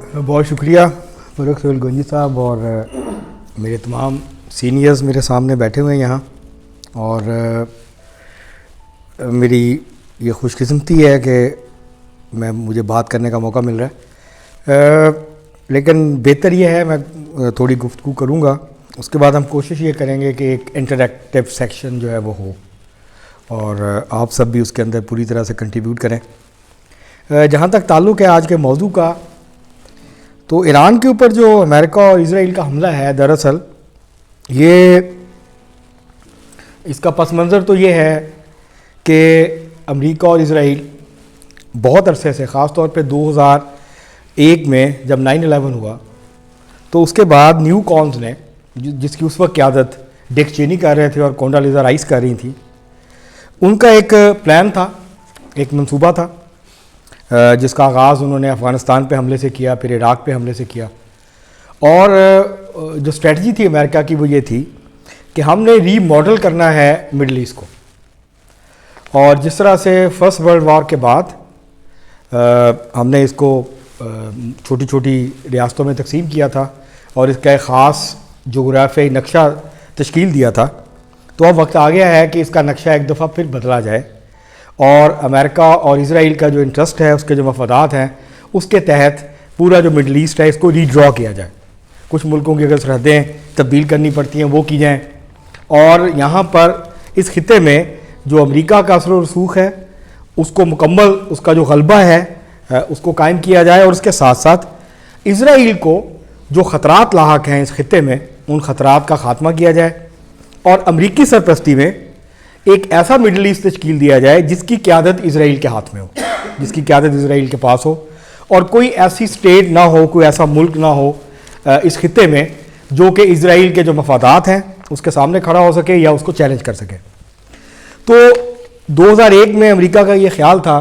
बहुत शुक्रिया फ़ारूक सोहेल गंजी साहब और मेरे तमाम सीनियर्स मेरे सामने बैठे हुए हैं यहाँ। और मेरी ये खुशकिस्मती है कि मुझे बात करने का मौका मिल रहा है। लेकिन बेहतर ये है मैं थोड़ी गुफ्तगू करूँगा, उसके बाद हम कोशिश ये करेंगे कि एक इंटरैक्टिव सेक्शन जो है वो हो और आप सब भी उसके अंदर पूरी तरह से कंट्रीब्यूट करें। जहाँ तक ताल्लुक़ है आज के मौजू का, तो ईरान के ऊपर जो अमेरिका और इज़राइल का हमला है, दरअसल ये इसका पस मंज़र तो ये है कि अमेरिका और इज़राइल बहुत अरसे से, ख़ास तौर पे 2001 में जब 9/11 हुआ तो उसके बाद न्यू कॉन्स ने, जिसकी उस वक्त क़यादत डिक चेनी कर रहे थे और कोंडालीज़ा राइस कर रही थी, उनका एक प्लान था, एक मंसूबा था जिसका आगाज़ उन्होंने अफ़गानिस्तान पे हमले से किया, फिर इराक़ पे हमले से किया। और जो स्ट्रेटजी थी अमेरिका की वो ये थी कि हमने रीमॉडल करना है मिडल ईस्ट को। और जिस तरह से फ़र्स्ट वर्ल्ड वॉर के बाद हमने इसको छोटी छोटी रियासतों में तकसीम किया था और इसका एक ख़ास जोग्राफियाई नक्शा तश्कील दिया था, तो अब वक्त आ गया है कि इसका नक्शा एक दफ़ा फिर बदला जाए और अमेरिका और इज़राइल का जो इंटरेस्ट है, उसके जो मफादात हैं, उसके तहत पूरा जो मिडल ईस्ट है इसको रीड्रॉ किया जाए। कुछ मुल्कों की अगर सरहदें तब्दील करनी पड़ती हैं वो की जाएँ, और यहाँ पर इस खिते में जो अमेरिका का असर व रसूख है उसको मुकम्मल, उसका जो गलबा है उसको कायम किया जाए, और उसके साथ साथ इज़राइल को जो ख़तरात लाहक हैं इस खिते में, उन ख़तरात का ख़ात्मा किया जाए और अमरीकी सरपरस्ती में एक ऐसा मिडल ईस्ट तश्कील दिया जाए जिसकी क़यादत इज़राइल के हाथ में हो, जिसकी क़यादत इज़राइल के पास हो, और कोई ऐसी स्टेट ना हो, कोई ऐसा मुल्क ना हो इस खिते में जो कि इज़राइल के जो मफादात हैं उसके सामने खड़ा हो सके या उसको चैलेंज कर सके। तो 2001 में अमेरिका का ये ख्याल था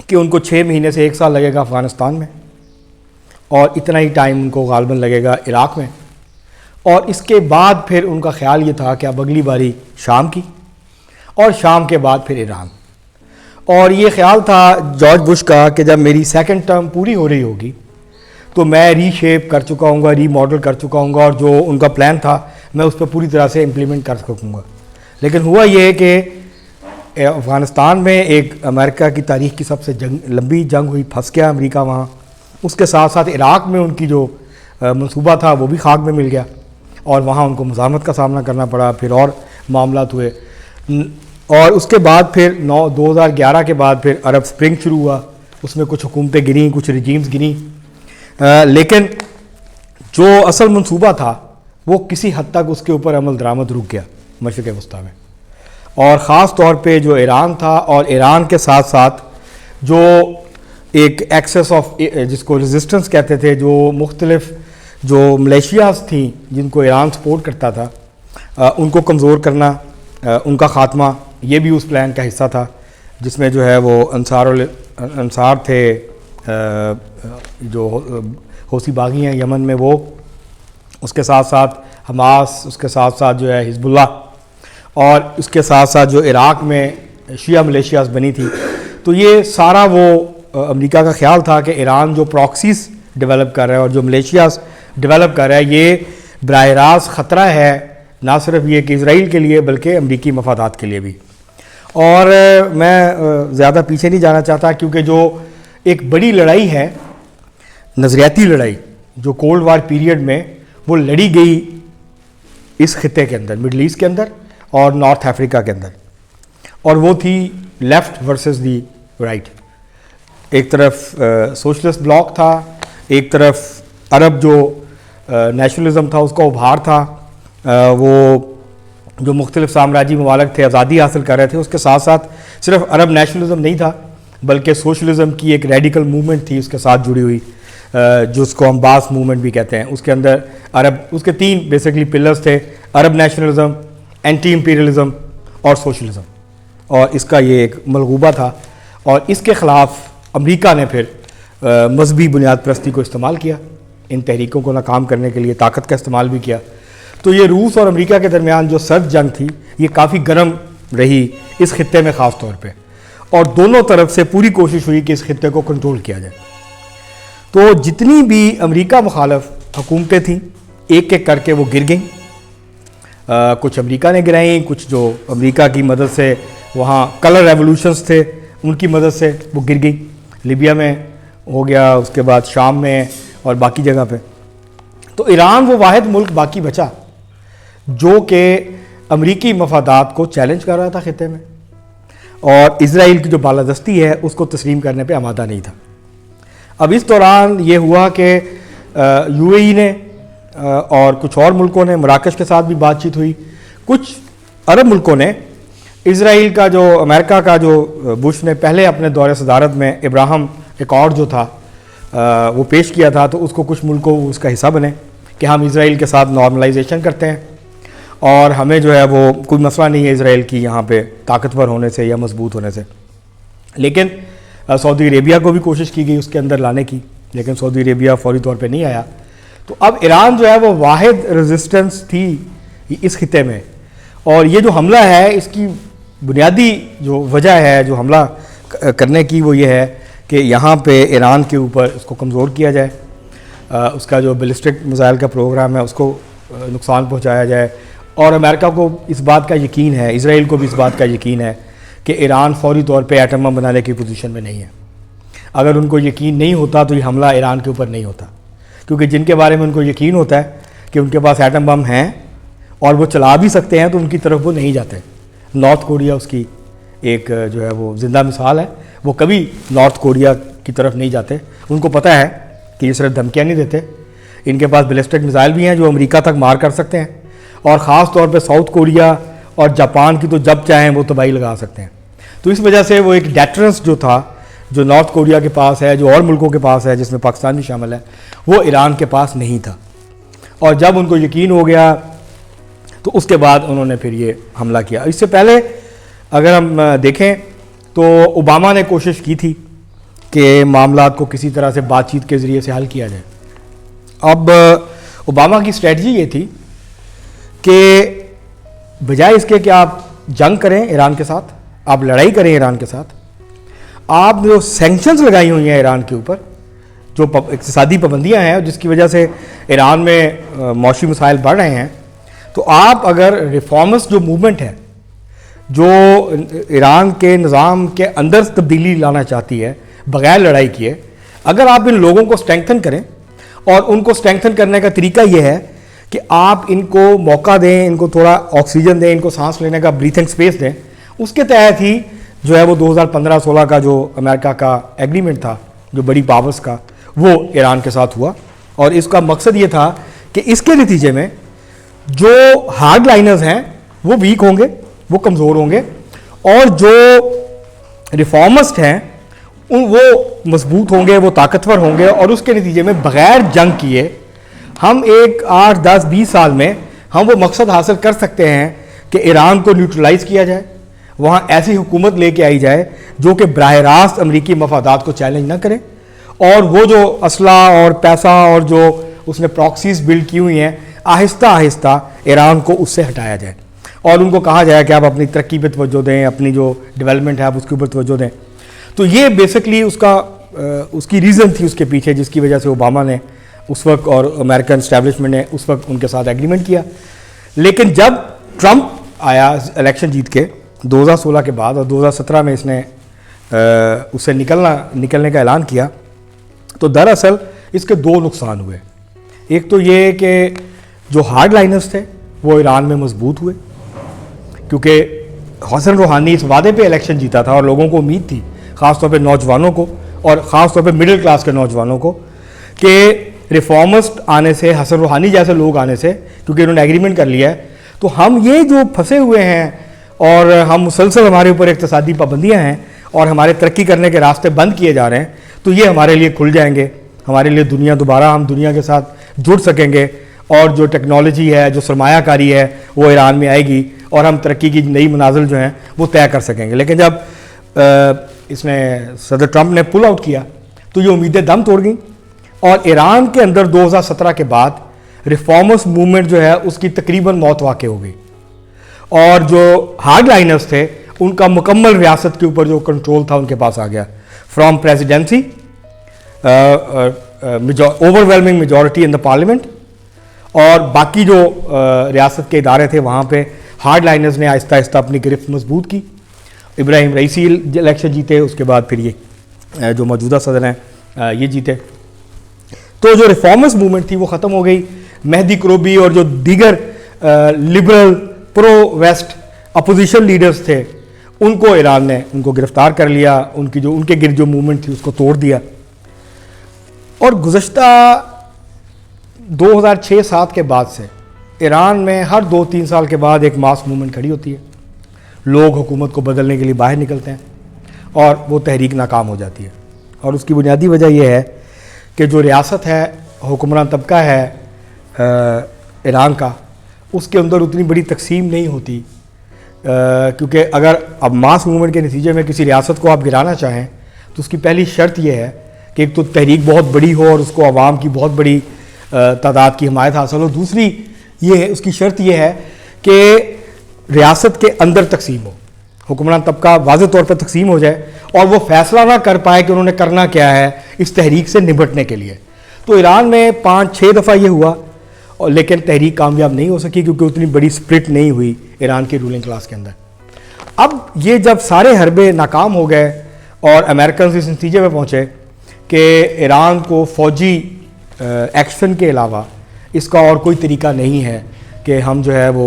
कि उनको 6 महीने से 1 साल लगेगा अफ़गानिस्तान में, और इतना ही टाइम उनको गालबन लगेगा इराक़ में, और इसके बाद फिर उनका ख्याल ये था कि अब अगली बारी शाम की, और शाम के बाद फिर ईरान। और ये ख्याल था जॉर्ज बुश का कि जब मेरी सेकंड टर्म पूरी हो रही होगी तो मैं रीशेप कर चुका हूँगा, रीमॉडल कर चुका हूँगा, और जो उनका प्लान था मैं उस पर पूरी तरह से इम्प्लीमेंट कर सकूँगा। लेकिन हुआ ये कि अफ़गानिस्तान में एक अमेरिका की तारीख़ की सबसे लंबी जंग हुई, फंस गया अमेरिका वहाँ। उसके साथ साथ इराक़ में उनकी जो मंसूबा था वो भी खाक में मिल गया और वहाँ उनको मुज़ाहमत का सामना करना पड़ा, फिर और मामलात हुए। और उसके बाद फिर 2011 के बाद फिर अरब स्प्रिंग शुरू हुआ, उसमें कुछ हुकूमतें गिरी, कुछ रिजीम्स गिरी, लेकिन जो असल मंसूबा था वो किसी हद तक उसके ऊपर अमल दरामद रुक गया मशरिक़ वस्ता में। और ख़ास तौर पे जो ईरान था, और ईरान के साथ साथ जो एक एक्सेस ऑफ, जिसको रेजिस्टेंस कहते थे, जो मुख्तलिफ जो मलेशियाज़ थी जिनको ईरान सपोर्ट करता था, उनको कमज़ोर करना, उनका ख़ात्मा, ये भी उस प्लान का हिस्सा था, जिसमें जो है वो अंसार थे, जो हौसी बागी हैं यमन में, वो, उसके साथ साथ हमास, उसके साथ साथ जो है हिज़्बुल्लाह, और उसके साथ साथ जो इराक़ में शिया मलेशियाज़ बनी थी। तो ये सारा वो अमेरिका का ख्याल था कि ईरान जो प्रॉक्सीज़ डेवलप कर रहा है और जो मलेशियाज़ डेवलप कर रहा है, ये बराह रास्त ख़तरा है ना सिर्फ ये कि इज़राइल के लिए बल्कि अमरीकी मफादात के लिए भी। और मैं ज़्यादा पीछे नहीं जाना चाहता, क्योंकि जो एक बड़ी लड़ाई है, नज़रियाती लड़ाई, जो कोल्ड वार पीरियड में वो लड़ी गई इस खिते के अंदर, मिडल ईस्ट के अंदर और नॉर्थ अफ्रीका के अंदर, और वो थी लेफ़्ट वर्सेस दी राइट। एक तरफ सोशलिस्ट ब्लॉक था, एक तरफ अरब जो नेशनलिज़म था उसका उभार था, वो जो मुख्तलिफ साम्राज्य ममालिक थे आज़ादी हासिल कर रहे थे, उसके साथ साथ सिर्फ अरब नेशनलिज़म नहीं था बल्कि सोशलिज़म की एक रेडिकल मूवमेंट थी उसके साथ जुड़ी हुई, जिसको हम बास मूवमेंट भी कहते हैं। उसके अंदर अरब, उसके 3 बेसिकली पिलर्स थे, अरब नेशनलिज़म, एंटी इंपीरियलिज़म और सोशलिज़म, और इसका ये एक मलगूबा था। और इसके ख़िलाफ़ अमेरिका ने फिर मजहबी बुनियाद परस्ती को इस्तेमाल किया, इन तहरीकों को नाकाम करने के लिए ताकत का इस्तेमाल भी किया। तो ये रूस और अमेरिका के दरमियान जो सर्द जंग थी ये काफ़ी गर्म रही इस खित्ते में ख़ास तौर पे, और दोनों तरफ से पूरी कोशिश हुई कि इस खित्ते को कंट्रोल किया जाए। तो जितनी भी अमेरिका मुखालफ हुकूमतें थीं एक एक करके वो गिर गईं। कुछ अमेरिका ने गिराई, कुछ जो अमेरिका की मदद से वहाँ कलर रेवोल्यूशंस थे उनकी मदद से वो गिर गई। लीबिया में हो गया, उसके बाद शाम में और बाकी जगह पे। तो ईरान वो वाहिद मुल्क बाकी बचा जो कि अमेरिकी मफादात को चैलेंज कर रहा था खिते में, और इजराइल की जो बालादस्ती है उसको तस्लीम करने पे आमादा नहीं था। अब इस दौरान ये हुआ कि यूएई ने और कुछ और मुल्कों ने, मराकश के साथ भी बातचीत हुई, कुछ अरब मुल्कों ने इजराइल का जो अमेरिका का जो बुश ने पहले अपने दौरे सदारत में इब्राहिम एकॉर्ड जो था वो पेश किया था, तो उसको कुछ मुल्कों उसका हिस्सा बने कि हम इजराइल के साथ नॉर्मलाइजेशन करते हैं और हमें जो है वो कोई मसला नहीं है इजराइल की यहाँ पे ताकतवर होने से या मजबूत होने से। लेकिन सऊदी अरेबिया को भी कोशिश की गई उसके अंदर लाने की, लेकिन सऊदी अरेबिया फौरी तौर पे नहीं आया। तो अब ईरान जो है वो वाहिद रेजिस्टेंस थी इस खिते में, और ये जो हमला है इसकी बुनियादी जो वजह है जो हमला करने की वो ये है कि यहाँ पे ईरान के ऊपर उसको कमज़ोर किया जाए, उसका जो बैलिस्टिक मिसाइल का प्रोग्राम है उसको नुकसान पहुँचाया जाए। और अमेरिका को इस बात का यकीन है, इजराइल को भी इस बात का यकीन है कि ईरान फौरी तौर पे एटम बम बनाने की पोजीशन में नहीं है। अगर उनको यकीन नहीं होता तो ये हमला ईरान के ऊपर नहीं होता, क्योंकि जिनके बारे में उनको यकीन होता है कि उनके पास एटम बम हैं और वो चला भी सकते हैं तो उनकी तरफ वो नहीं जाते। नॉर्थ कोरिया उसकी एक जो है वो ज़िंदा मिसाल है, वो कभी नॉर्थ कोरिया की तरफ नहीं जाते। उनको पता है कि ये सिर्फ धमकियाँ नहीं देते, इनके पास बैलिस्टिक मिसाइल भी हैं जो अमेरिका तक मार कर सकते हैं, और ख़ास तौर पे साउथ कोरिया और जापान की तो जब चाहें वो तबाही लगा सकते हैं। तो इस वजह से वो एक डेटरेंस जो था, जो नॉर्थ कोरिया के पास है, जो और मुल्कों के पास है जिसमें पाकिस्तान भी शामिल है, वो ईरान के पास नहीं था। और जब उनको यकीन हो गया तो उसके बाद उन्होंने फिर ये हमला किया। इससे पहले अगर हम देखें तो ओबामा ने कोशिश की थी कि मामलात को किसी तरह से बातचीत के ज़रिए से हल किया जाए। अब ओबामा की स्ट्रेटजी ये थी कि बजाय इसके कि आप जंग करें ईरान के साथ, आप लड़ाई करें ईरान के साथ, आप जो सैंक्शंस लगाई हुई हैं ईरान के ऊपर, जो इक़्तिसादी पाबंदियां हैं जिसकी वजह से ईरान में मौशी मसाइल बढ़ रहे हैं, तो आप अगर रिफॉर्मस जो मूवमेंट है जो ईरान के निज़ाम के अंदर तब्दीली लाना चाहती है बग़ैर लड़ाई किए, अगर आप इन लोगों को स्ट्रेंथन करें, और उनको स्ट्रेंथन करने का तरीका ये है कि आप इनको मौका दें, इनको थोड़ा ऑक्सीजन दें, इनको सांस लेने का ब्रीथिंग स्पेस दें, उसके तहत ही जो है वो 2015-16 का जो अमेरिका का एग्रीमेंट था जो बड़ी पावर्स का, वो ईरान के साथ हुआ। और इसका मकसद ये था कि इसके नतीजे में जो हार्ड लाइनर्स हैं वो वीक होंगे, वो कमज़ोर होंगे, और जो रिफॉर्मिस्ट हैं वो मजबूत होंगे, वो ताकतवर होंगे, और उसके नतीजे में बग़ैर जंग किए हम एक 8, 10, 20 साल में हम वो मकसद हासिल कर सकते हैं कि ईरान को न्यूट्रलाइज़ किया जाए, वहाँ ऐसी हुकूमत लेके आई जाए जो कि बराह रास्त अमरीकी मफादात को चैलेंज ना करे, और वो जो असला और पैसा और जो उसने प्रॉक्सीज बिल्ड की हुई हैं आहिस्ता आहिस्ता ईरान को उससे हटाया जाए, और उनको कहा जाए कि आप अपनी तरक्की पे तवज्जो दें, अपनी जो डेवलपमेंट है आप उसके ऊपर तवज्जो दें। तो ये बेसिकली उसकी रीज़न थी उसके पीछे, जिसकी वजह से ओबामा ने उस वक्त और अमेरिकन इस्टेब्लिशमेंट ने उस वक्त उनके साथ एग्रीमेंट किया। लेकिन जब ट्रंप आया इलेक्शन जीत के 2016 के बाद, और 2017 में इसने उससे निकलने का ऐलान किया, तो दरअसल इसके दो नुकसान हुए। एक तो ये कि जो हार्ड लाइनर्स थे वो ईरान में मजबूत हुए, क्योंकि हसन रूहानी इस वादे पे इलेक्शन जीता था और लोगों को उम्मीद थी, ख़ासतौर पे नौजवानों को और ख़ासतौर पे मिडिल क्लास के नौजवानों को, कि रिफॉर्मिस्ट आने से, हसन रूहानी जैसे लोग आने से, क्योंकि इन्होंने एग्रीमेंट कर लिया है, तो हम ये जो फंसे हुए हैं और हम मुसलसल हमारे ऊपर इक़्तिसादी पाबंदियाँ हैं और हमारे तरक्की करने के रास्ते बंद किए जा रहे हैं, तो ये हमारे लिए खुल जाएंगे, हमारे लिए दुनिया दोबारा हम दुनिया के साथ जुड़ सकेंगे, और जो टेक्नोलॉजी है, जो सरमायाकारी है वो ईरान में आएगी, और हम तरक्की की नई मनाजिल जो हैं वो तय कर सकेंगे। लेकिन जब इसने सदर ट्रंप ने पुल आउट किया तो ये उम्मीदें दम तोड़ गई, और ईरान के अंदर 2017 के बाद रिफॉर्मर्स मूवमेंट जो है उसकी तकरीबन मौत वाक़ हो गई, और जो हार्ड लाइनर्स थे उनका मुकम्मल रियासत के ऊपर जो कंट्रोल था उनके पास आ गया, from presidency overwhelming majority in the parliament, और बाकी जो रियासत के इदारे थे वहाँ पे हार्ड लाइनर्स ने आहिस्ता आहिस्ता अपनी गिरफ्त मजबूत की। इब्राहिम रईसी इलेक्शन जीते, उसके बाद फिर ये जो मौजूदा सदर हैं ये जीते। तो जो रिफॉर्मर्स मूवमेंट थी वो ख़त्म हो गई। मेहदी क्रोबी और जो दीगर liberal pro west opposition leaders थे उनको ईरान ने उनको गिरफ्तार कर लिया, उनके गिर्द जो मूवमेंट थी उसको तोड़ दिया। और गुज़श्ता 2006-07 के बाद से ईरान में हर 2-3 साल के बाद एक मास मूवमेंट खड़ी होती है। लोग हुकूमत को बदलने के लिए बाहर निकलते हैं और वो तहरीक नाकाम हो जाती है। और उसकी बुनियादी वजह यह है कि जो रियासत है, हुक्मरान तबका है ईरान का, उसके अंदर उतनी बड़ी तकसीम नहीं होती, क्योंकि अगर अब मास मूवमेंट के नतीजे में किसी रियासत को आप गिराना चाहें तो उसकी पहली शर्त यह है कि एक तो तहरीक बहुत बड़ी हो और उसको आवाम की बहुत बड़ी तादाद की हमायत हासिल हो। दूसरी ये है, उसकी शर्त यह है कि रियासत के अंदर तकसीम हो, हुक्मरान तबका वाज़ेह तौर पर तकसीम हो जाए और वो फैसला ना कर पाए कि उन्होंने करना क्या है इस तहरीक से निपटने के लिए। तो ईरान में 5-6 दफ़ा ये हुआ, और लेकिन तहरीक कामयाब नहीं हो सकी क्योंकि उतनी बड़ी स्प्लिट नहीं हुई ईरान की रूलिंग क्लास के अंदर। अब ये जब सारे हरबे नाकाम हो गए और अमेरिकन इस नतीजे में पहुँचे कि ईरान को फ़ौजी एक्शन के अलावा इसका और कोई तरीका नहीं है कि हम जो है वो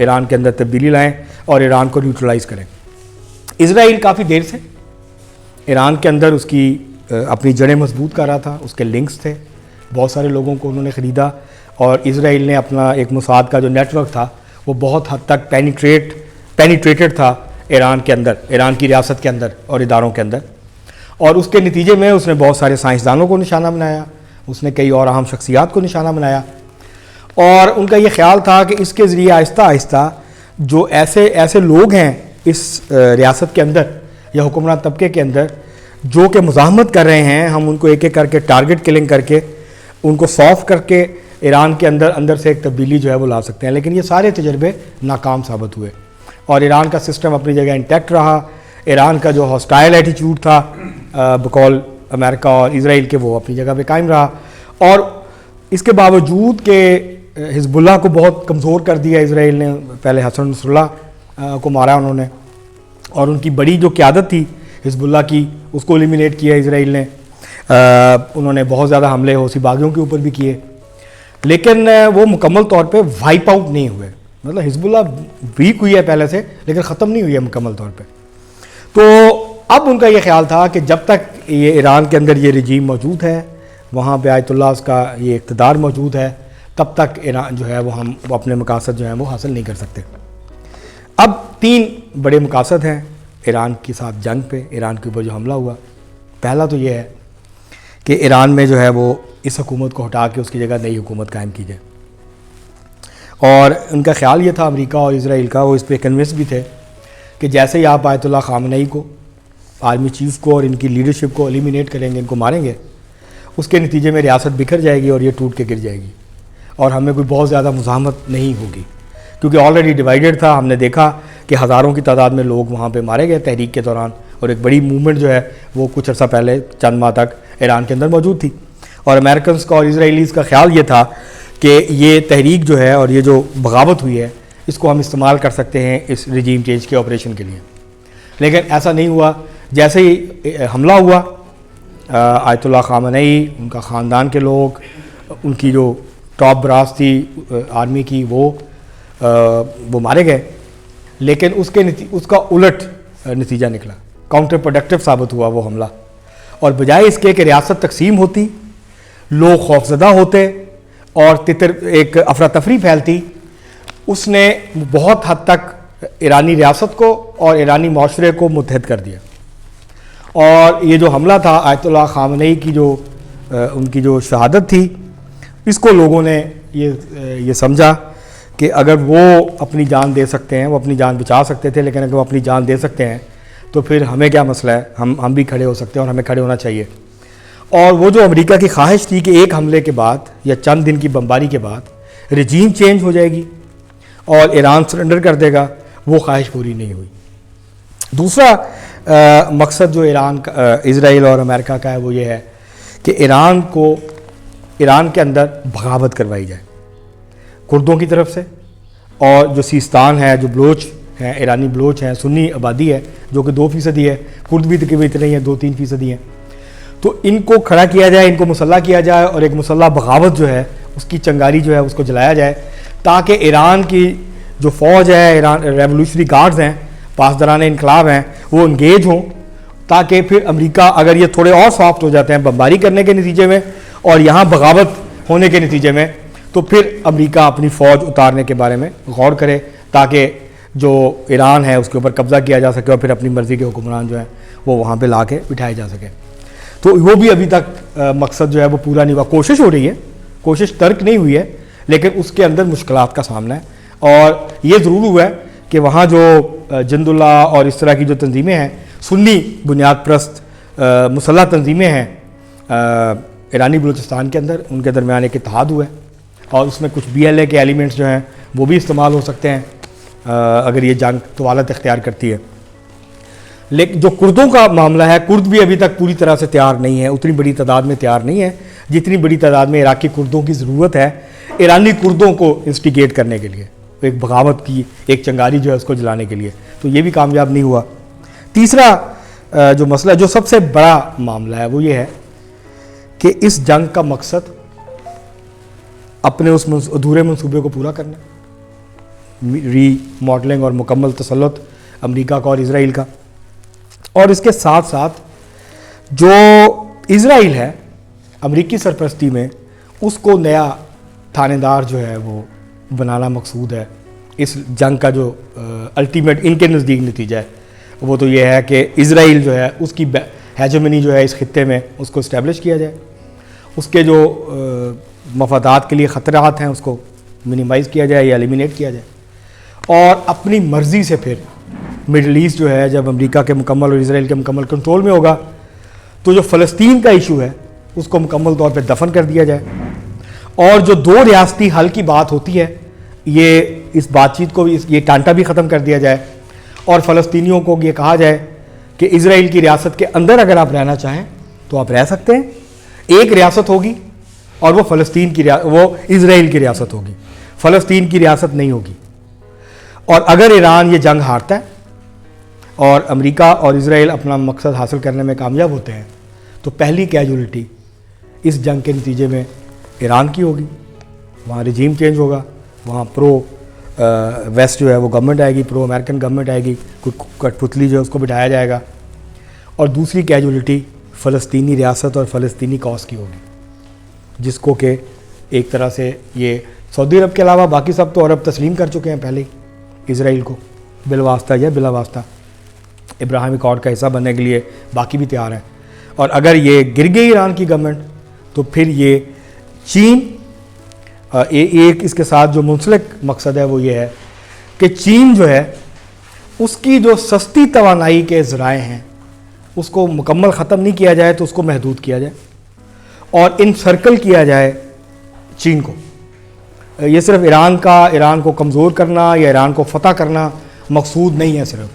ईरान के अंदर तब्दीली लाएं और ईरान को न्यूट्रलाइज़ करें। इज़राइल काफ़ी देर से ईरान के अंदर उसकी अपनी जड़ें मजबूत कर रहा था, उसके लिंक्स थे, बहुत सारे लोगों को उन्होंने ख़रीदा, और इज़राइल ने अपना एक मुसाद का जो नेटवर्क था वो बहुत हद तक पेनिट्रेटेड था ईरान के अंदर, ईरान की रियासत के अंदर और इदारों के अंदर। और उसके नतीजे में उसने बहुत सारे साइंसदानों को निशाना बनाया, उसने कई और अहम शख्सियात को निशाना बनाया, और उनका ये ख्याल था कि इसके ज़रिए आहिस्ता आहिस्ता जो ऐसे लोग हैं इस रियासत के अंदर या हुक्मरान तबके के अंदर जो कि मुज़ाहमत कर रहे हैं, हम उनको एक एक करके टारगेट किलिंग करके उनको सॉल्व करके ईरान के अंदर से एक तब्दीली जो है वो ला सकते हैं। लेकिन ये सारे तजर्बे नाकाम साबित हुए और ईरान का सिस्टम अपनी जगह इंटैक्ट रहा। ईरान का जो हॉस्टाइल एटीट्यूड था बकौल अमेरिका और इज़राइल के, वो अपनी जगह पे कायम रहा। और इसके बावजूद कि हिज़्बुल्लाह को बहुत कमज़ोर कर दिया इज़राइल ने, पहले हसन नसरुल्लाह को मारा उन्होंने, और उनकी बड़ी जो क़यादत थी हिज़्बुल्लाह की उसको एलिमिनेट किया इज़राइल ने। उन्होंने बहुत ज़्यादा हमले हौसी बागियों के ऊपर भी किए, लेकिन वो मुकम्मल तौर पे वाइप आउट नहीं हुए। मतलब हिज़्बुल्लाह वीक हुई है पहले से, लेकिन ख़त्म नहीं हुई है मुकम्मल तौर पे। तो अब उनका ये ख्याल था कि जब तक ये ईरान के अंदर ये रजीम मौजूद है, वहाँ पे आयतुल्लाह का ये इक़्तिदार मौजूद है, तब तक ईरान जो है वो अपने मकासद जो हैं वो हासिल नहीं कर सकते। अब 3 बड़े मकासद हैं ईरान के साथ जंग पे, ईरान के ऊपर जो हमला हुआ। पहला तो ये है कि ईरान में जो है वो इस हुकूमत को हटा के उसकी जगह नई हुकूमत कायम की जाए, और उनका ख्याल ये था अमेरिका और इज़राइल का, वो इस पर कन्विंस भी थे कि जैसे ही आप आयतुल्लाह ख़ामेनी को, आर्मी चीफ़ को और इनकी लीडरशिप को एलिमिनेट करेंगे, इनको मारेंगे, उसके नतीजे में रियासत बिखर जाएगी और ये टूट के गिर जाएगी और हमें कोई बहुत ज़्यादा मुज़ाहमत नहीं होगी, क्योंकि ऑलरेडी डिवाइडेड था। हमने देखा कि हज़ारों की तादाद में लोग वहाँ पे मारे गए तहरीक के दौरान, और एक बड़ी मूवमेंट जो है वो कुछ अर्सा पहले चंद माह तक ईरान के अंदर मौजूद थी। और अमेरिकन का और इसराइलीज़ का ख्याल ये था कि ये तहरीक जो है और ये जो बगावत हुई है इसको हम इस्तेमाल कर सकते हैं इस रजीम चेंज के ऑपरेशन के लिए। लेकिन ऐसा नहीं हुआ। जैसे ही हमला हुआ, आयतुल्लाह ख़ामेनी, उनका ख़ानदान के लोग, उनकी जो टॉप ब्रास थी आर्मी की, वो मारे गए। लेकिन उसका उलट नतीजा निकला, काउंटर प्रोडक्टिव साबित हुआ वो हमला। और बजाय इसके कि रियासत तकसीम होती, लोग खौफजदा होते और एक अफरा तफरी फैलती, उसने बहुत हद तक ईरानी रियासत को और ईरानी माशरे को मुत्तहद कर दिया। और ये जो हमला था, आयतुल्लाह ख़ामेनी की जो उनकी जो शहादत थी, इसको लोगों ने ये समझा कि अगर वो अपनी जान दे सकते हैं, वो अपनी जान बचा सकते थे, लेकिन अगर वो अपनी जान दे सकते हैं तो फिर हमें क्या मसला है, हम भी खड़े हो सकते हैं और हमें खड़े होना चाहिए। और वो जो अमेरिका की ख्वाहिश थी कि एक हमले के बाद या चंद दिन की बमबारी के बाद रजीम चेंज हो जाएगी और ईरान सरेंडर कर देगा, वो ख्वाहिश पूरी नहीं हुई। दूसरा मकसद जो ईरान का, इज़राइल और अमेरिका का है, वो ये है कि ईरान के अंदर बगावत करवाई जाए कुर्दों की तरफ से, और जो सिस्तान है, जो बलोच हैं, ईरानी बलोच हैं, सुन्नी आबादी है जो कि 2% है, कुर्द भी तकरीबन इतने ही हैं, 2-3% हैं, तो इनको खड़ा किया जाए, इनको मुसल्ला किया जाए और एक मुसल्ला बगावत जो है उसकी चंगारी जो है उसको जलाया जाए, ताकि ईरान की जो फ़ौज है, ईरान रेवोल्यूशनरी गार्ड्स हैं, पासदारान इनकलाब हैं, वो इंगेज हों, ताकि फिर अमेरिका अगर ये थोड़े और सॉफ्ट हो जाते हैं बमबारी करने के नतीजे में और यहाँ बगावत होने के नतीजे में, तो फिर अमेरिका अपनी फ़ौज उतारने के बारे में गौर करे, ताकि जो ईरान है उसके ऊपर कब्ज़ा किया जा सके और फिर अपनी मर्ज़ी के हुक्मरान जो हैं वो वहाँ पे ला के बिठाए जा सके। तो वो भी अभी तक मकसद जो है वो पूरा नहीं हुआ। कोशिश हो रही है, कोशिश तर्क नहीं हुई है, लेकिन उसके अंदर मुश्किलात का सामना है। और ये ज़रूर हुआ है कि वहाँ जो जंदुल्ला और इस तरह की जो तंजीमें हैं, सुन्नी बुनियाद प्रस्त मुसल्लह तंजीमें हैं ईरानी बलूचिस्तान के अंदर, उनके दरमियान एक इत्तेहाद हुआ है और उसमें कुछ BLA के एलिमेंट्स जो हैं वो भी इस्तेमाल हो सकते हैं अगर ये जंग तवालत इख्तियार करती है। लेकिन जो कुर्दों का मामला है, कुर्द भी अभी तक पूरी तरह से तैयार नहीं है, उतनी बड़ी तादाद में तैयार नहीं है जितनी बड़ी तादाद में इराकी कुर्दों की ज़रूरत है ईरानी कुर्दों को इंस्टिगेट करने के लिए, एक बगावत की एक चंगारी जो है उसको जलाने के लिए। तो ये भी कामयाब नहीं हुआ। तीसरा जो मसला, जो सबसे बड़ा मामला है, वो ये है कि इस जंग का मकसद अपने उस अधूरे मंसूबे को पूरा करना, रीमॉडलिंग और मुकम्मल तसल्लुत अमेरिका का और इजराइल का, और इसके साथ साथ जो इजराइल है अमेरिकी सरपरस्ती में, उसको नया थानेदार जो है वो बनाना मकसूद है। इस जंग का जो अल्टीमेट इनके नज़दीक नतीजा है वो तो ये है कि इजराइल जो है उसकी हेजेमनी जो है इस खित्ते में उसको इस्टेब्लिश किया जाए, उसके जो मफादात के लिए ख़तरात हैं उसको मिनिमाइज़ किया जाए या एलिमिनेट किया जाए, और अपनी मर्ज़ी से फिर मिडल ईस्ट जो है जब अमेरिका के मुकम्मल और इजराइल के मुकम्मल कंट्रोल में होगा तो जो फ़लस्तीन का इशू है उसको मुकम्मल तौर पे दफन कर दिया जाए, और जो 2 रियासती हल की बात होती है ये इस बातचीत को ये टांटा भी ख़त्म कर दिया जाए, और फ़लस्तीनियों को ये कहा जाए कि इजराइल की रियासत के अंदर अगर आप रहना चाहें तो आप रह सकते हैं, एक रियासत होगी और वो फ़लस्तीन की वो इजराइल की रियासत होगी, फ़लस्तीन की रियासत नहीं होगी। और अगर ईरान ये जंग हारता है और अमेरिका और इजराइल अपना मकसद हासिल करने में कामयाब होते हैं तो पहली कैजुअलिटी इस जंग के नतीजे में ईरान की होगी, वहाँ रिजीम चेंज होगा, वहाँ प्रो वेस्ट जो है वो गवर्नमेंट आएगी, प्रो अमेरिकन गवर्नमेंट आएगी, कोई कठपुतली जो है उसको बिठाया जाएगा, और दूसरी कैजुअलिटी फ़लस्तीनी रियासत और फ़लस्तीनी कॉज की होगी, जिसको कि एक तरह से ये सऊदी अरब के अलावा बाकी सब तो अरब तस्लीम कर चुके हैं पहले ही इजराइल को, बिलवास्ता या बिला वास्ता इब्राहिम अकॉर्ड का हिस्सा बनने के लिए बाकी भी तैयार हैं। और अगर ये गिर गई ईरान की गवर्नमेंट तो फिर ये चीन एक इसके साथ जो मुंसलिक मकसद है वो ये है कि चीन जो है उसकी जो सस्ती तवानाई के ज़राए हैं उसको मुकम्मल ख़त्म नहीं किया जाए तो उसको महदूद किया जाए और इनसर्कल किया जाए चीन को। ये सिर्फ ईरान को कमज़ोर करना या ईरान को फ़तह करना मकसूद नहीं है, सिर्फ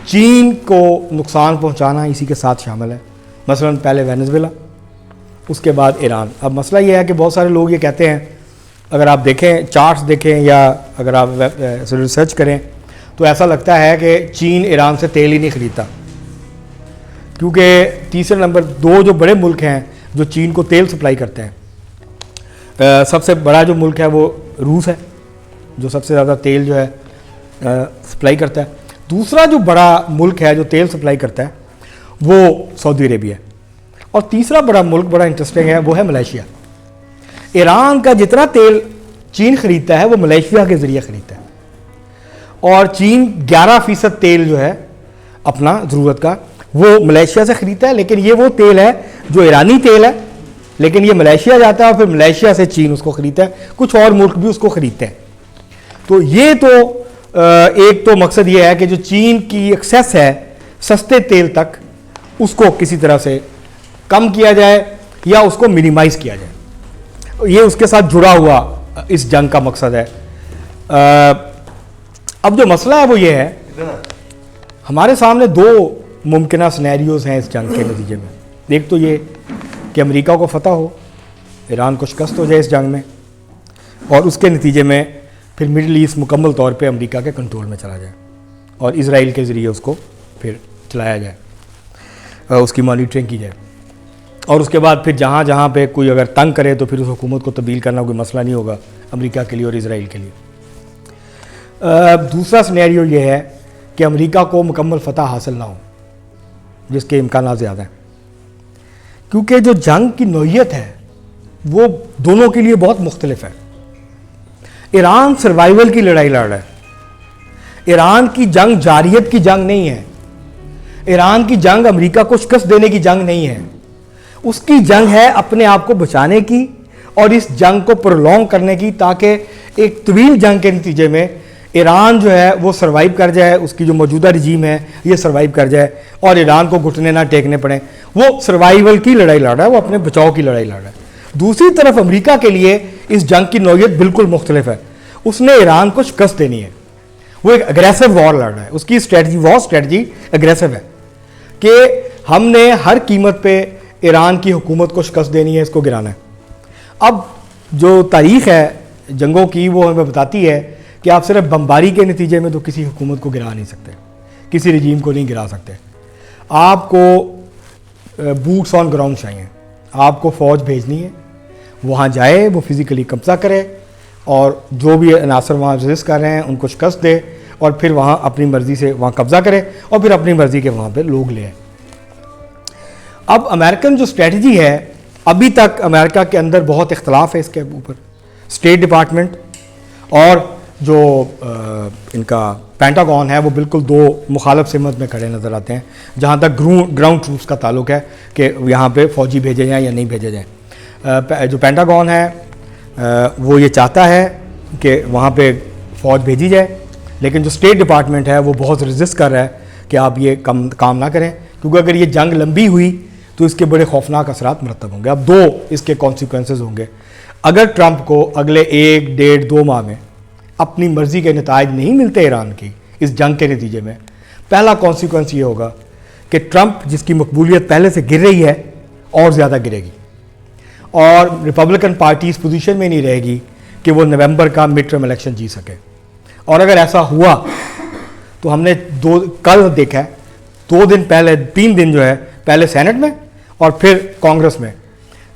चीन को नुकसान पहुंचाना इसी के साथ शामिल है। मसलन पहले वेनेजुएला, उसके बाद ईरान। अब मसला ये है कि बहुत सारे लोग ये कहते हैं, अगर आप देखें चार्ट्स देखें या अगर आप रिसर्च करें तो ऐसा लगता है कि चीन ईरान से तेल ही नहीं ख़रीदता, क्योंकि तीसरे नंबर 2 जो बड़े मुल्क हैं जो चीन को तेल सप्लाई करते हैं, सबसे बड़ा जो मुल्क है वो रूस है जो सबसे ज़्यादा तेल जो है सप्लाई करता है। दूसरा जो बड़ा मुल्क है जो तेल सप्लाई करता है वो सऊदी अरेबिया है, और तीसरा बड़ा मुल्क बड़ा इंटरेस्टिंग है वो है मलेशिया। ईरान का जितना तेल चीन ख़रीदता है वो मलेशिया के ज़रिए ख़रीदता है, और चीन 11% तेल जो है अपना ज़रूरत का वो मलेशिया से ख़रीदता है। लेकिन ये वो तेल है जो ईरानी तेल है, लेकिन ये मलेशिया जाता है और फिर मलेशिया से चीन उसको ख़रीदता है, कुछ और मुल्क भी उसको ख़रीदते हैं। तो ये तो एक तो मकसद ये है कि जो चीन की एक्सेस है सस्ते तेल तक उसको किसी तरह से कम किया जाए या उसको मिनिमाइज़ किया जाए, ये उसके साथ जुड़ा हुआ इस जंग का मकसद है। अब जो मसला है वो ये है, हमारे सामने 2 मुमकिन सिनेरियोज़ हैं इस जंग के नतीजे में। एक तो ये कि अमेरिका को फतह हो, ईरान को शिकस्त हो जाए इस जंग में, और उसके नतीजे में फिर मिडल ईस्ट मुकम्मल तौर पे अमेरिका के कंट्रोल में चला जाए और इसराइल के ज़रिए उसको फिर चलाया जाए, उसकी मॉनिटरिंग की जाए। और उसके बाद फिर जहाँ जहाँ पे कोई अगर तंग करे तो फिर उस हुकूमत को तब्दील करना कोई मसला नहीं होगा अमेरिका के लिए और इसराइल के लिए। दूसरा सिनेरियो ये है कि अमेरिका को मुकम्मल फतह हासिल ना हो, जिसके इम्कान ज़्यादा हैं, क्योंकि जो जंग की नौइयत है वो दोनों के लिए बहुत मुख्तलिफ है। ईरान सर्वाइवल की लड़ाई लड़ रहा है। ईरान की जंग जारियत की जंग नहीं है। ईरान की जंग अमेरिका को शिकस्त देने की जंग नहीं है। उसकी जंग है अपने आप को बचाने की और इस जंग को प्रोलॉन्ग करने की, ताकि एक तवील जंग के नतीजे में ईरान जो है वो सर्वाइव कर जाए, उसकी जो मौजूदा रजीम है ये सर्वाइव कर जाए और ईरान को घुटने ना टेकने पड़े। वो सर्वाइवल की लड़ाई लड़ रहा है, वो अपने बचाव की लड़ाई लड़ रहा है। दूसरी तरफ अमेरिका के लिए इस जंग की नौइयत बिल्कुल मुख्तलिफ है। उसने ईरान को शिकस्त देनी है, वो एक अग्रेसिव वॉर लड़ रहा है। उसकी स्ट्रेटजी एग्रेसिव है कि हमने हर कीमत पे ईरान की हुकूमत को शिकस्त देनी है, इसको गिराना है। अब जो तारीख है जंगों की वो हमें बताती है कि आप सिर्फ बमबारी के नतीजे में तो किसी हुकूमत को गिरा नहीं सकते, किसी रजीम को नहीं गिरा सकते। आपको बूट्स ऑन ग्राउंड चाहिए, आपको फ़ौज भेजनी है, वहाँ जाए, वो फिज़िकली कब्ज़ा करे और जो भी अनासर वहाँ रेजिस्ट कर रहे हैं उनको शिकस्त दे और फिर वहाँ अपनी मर्ज़ी से वहाँ कब्ज़ा करे और फिर अपनी मर्ज़ी के वहाँ पे लोग ले आए। अब अमेरिकन जो स्ट्रेटजी है, अभी तक अमेरिका के अंदर बहुत इख्तलाफ है इसके ऊपर। स्टेट डिपार्टमेंट और जो इनका पेंटागन है वो बिल्कुल दो मुखालफ सिमत में खड़े नज़र आते हैं जहाँ तक ग्राउंड ट्रूप्स का ताल्लुक है कि यहाँ पे फ़ौजी भेजे जाएँ या नहीं भेजे जाएँ। जो पेंटागन है वो ये चाहता है कि वहाँ पे फ़ौज भेजी जाए, लेकिन जो स्टेट डिपार्टमेंट है वो बहुत रेजिस्ट कर रहा है कि आप ये काम ना करें, क्योंकि अगर ये जंग लंबी हुई तो इसके बड़े खौफनाक असरात मरतब होंगे। अब दो इसके कॉन्सिक्वेंसेस होंगे। अगर ट्रंप को अगले 1, 1.5, 2 माह में अपनी मर्ज़ी के नताइज नहीं मिलते ईरान की इस जंग के नतीजे में, पहला कॉन्सिक्वेंस ये होगा कि ट्रंप जिसकी मकबूलियत पहले से गिर रही है और ज़्यादा गिरेगी और रिपब्लिकन पार्टी इस पोजीशन में नहीं रहेगी कि वो नवंबर का मिड टर्म इलेक्शन जीत सके। और अगर ऐसा हुआ तो हमने कल देखा है 2 दिन पहले, 3 दिन जो है, पहले सेनेट में और फिर कांग्रेस में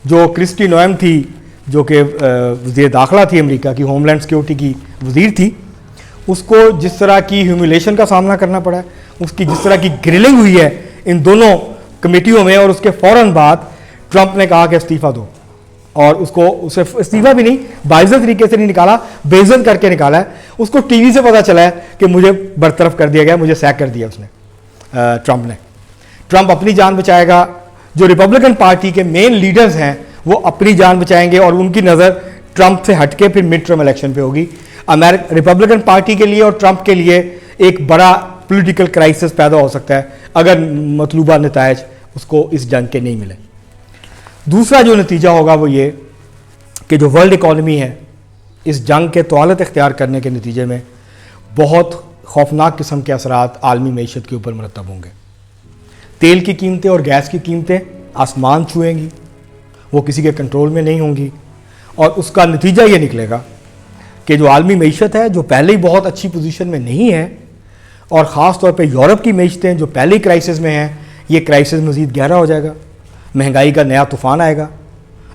जो क्रिस्टी नोएम थी, जो कि वज़ीर दाखिला थी अमेरिका की, होमलैंड सिक्योरिटी की वज़ीर थी, उसको जिस तरह की ह्यूमिलेशन का सामना करना पड़ा है, उसकी जिस तरह की ग्रिलिंग हुई है इन दोनों कमेटियों में, और उसके फ़ौरन बाद ट्रंप ने कहा कि इस्तीफ़ा दो, और उसे इस्तीफ़ा भी नहीं, बाइज़्ज़त तरीके से नहीं निकाला, बेइज्जत करके निकाला है। उसको टीवी से पता चला है कि मुझे बरतरफ कर दिया गया, मुझे सैक कर दिया उसने, ट्रंप ने। ट्रंप अपनी जान बचाएगा, जो रिपब्लिकन पार्टी के मेन लीडर्स हैं वो अपनी जान बचाएंगे और उनकी नज़र ट्रंप से हटके फिर मिड टर्म इलेक्शन पे होगी। रिपब्लिकन पार्टी के लिए और ट्रंप के लिए एक बड़ा पॉलिटिकल क्राइसिस पैदा हो सकता है अगर मतलूबा नतायज उसको इस जंग के नहीं मिले। दूसरा जो नतीजा होगा वो ये कि जो वर्ल्ड इकॉनमी है इस जंग के तौलत इख्तियार करने के नतीजे में बहुत खौफनाक किस्म के असरात आलमी मईशत के ऊपर मरतब होंगे। तेल की कीमतें और गैस की कीमतें आसमान छुएंगी, वो किसी के कंट्रोल में नहीं होंगी, और उसका नतीजा ये निकलेगा कि जो आलमी मईशत है जो पहले ही बहुत अच्छी पोजीशन में नहीं है, और ख़ास तौर पे यूरोप की मईशतें जो पहले ही क्राइसिस में हैं, ये क्राइसिस मज़ीद गहरा हो जाएगा, महंगाई का नया तूफ़ान आएगा।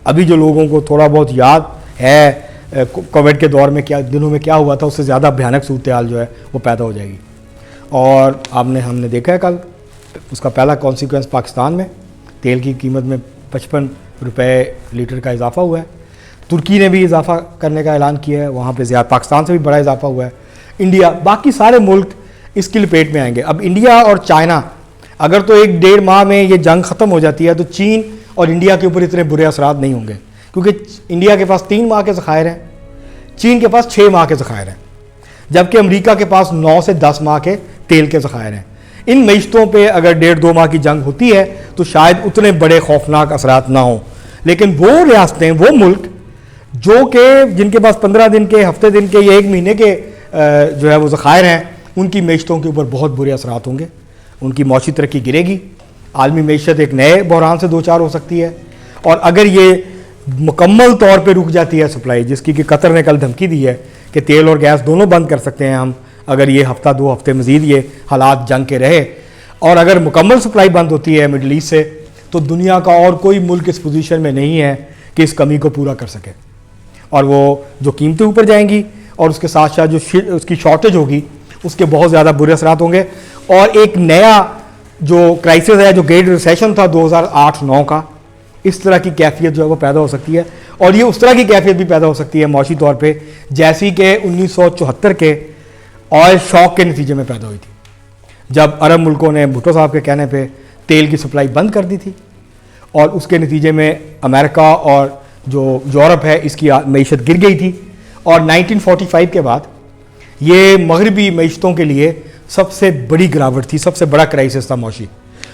अभी जो लोगों को थोड़ा बहुत याद है कोविड के दौर में दिनों में क्या हुआ था, उससे ज़्यादा भयानक सूरत हाल जो है वो पैदा हो जाएगी। और हमने देखा है कल उसका पहला कॉन्सिक्वेंस पाकिस्तान में तेल की कीमत में 55 रुपये लीटर का इजाफा हुआ है। तुर्की ने भी इजाफा करने का ऐलान किया है, वहाँ पे ज़्यादा, पाकिस्तान से भी बड़ा इजाफा हुआ है। इंडिया, बाकी सारे मुल्क इसकी लपेट में आएंगे। अब इंडिया और चाइना, अगर तो 1-1.5 माह में ये जंग ख़त्म हो जाती है तो चीन और इंडिया के ऊपर इतने बुरे असरात नहीं होंगे, क्योंकि इंडिया के पास 3 माह के ज़खायर हैं, चीन के पास 6 माह के ज़खायर हैं, जबकि अमेरिका के पास 9 से 10 माह के तेल के ज़खायर हैं। इन मईशतों पे अगर 1.5-2 माह की जंग होती है तो शायद उतने बड़े खौफनाक असरात ना हों, लेकिन वो रियासतें, वो मुल्क जो कि जिनके पास 15 दिन के, हफ्ते दिन के या 1 महीने के जो है वो ज़खायर हैं, उनकी मईशतों के ऊपर बहुत बुरे असरात होंगे। उनकी मौशी तरक्की गिरेगी, आलमी मईशत एक नए बहरान से दो चार हो सकती है, और अगर ये मुकम्मल तौर पे रुक जाती है सप्लाई, जिसकी कि कतर ने कल धमकी दी है कि तेल और गैस दोनों बंद कर सकते हैं हम, अगर ये हफ्ता 2 हफ्ते मज़ीद ये हालात जंग के रहे, और अगर मुकम्मल सप्लाई बंद होती है मिडल ईस्ट से, तो दुनिया का और कोई मुल्क इस पोजीशन में नहीं है कि इस कमी को पूरा कर सके। और वो जो कीमतें ऊपर जाएंगी और उसके साथ साथ जो उसकी शॉर्टेज होगी, उसके बहुत ज़्यादा बुरे असरात होंगे। और एक नया जो क्राइसिस है, जो ग्रेट रिसेशन था 2008-9 का, इस तरह की कैफियत जो है वो पैदा हो सकती है। और ये उस तरह की कैफियत भी पैदा हो सकती है मौशी तौर पे, जैसी कि 1974 के ऑयल शॉक के नतीजे में पैदा हुई थी, जब अरब मुल्कों ने भुट्टो साहब के कहने पे तेल की सप्लाई बंद कर दी थी, और उसके नतीजे में अमेरिका और जो यूरोप है इसकी मईशत गिर गई थी। और 1945 के बाद ये मगरबी मईशतों के लिए सबसे बड़ी गिरावट थी, सबसे बड़ा क्राइसिस था मौशी।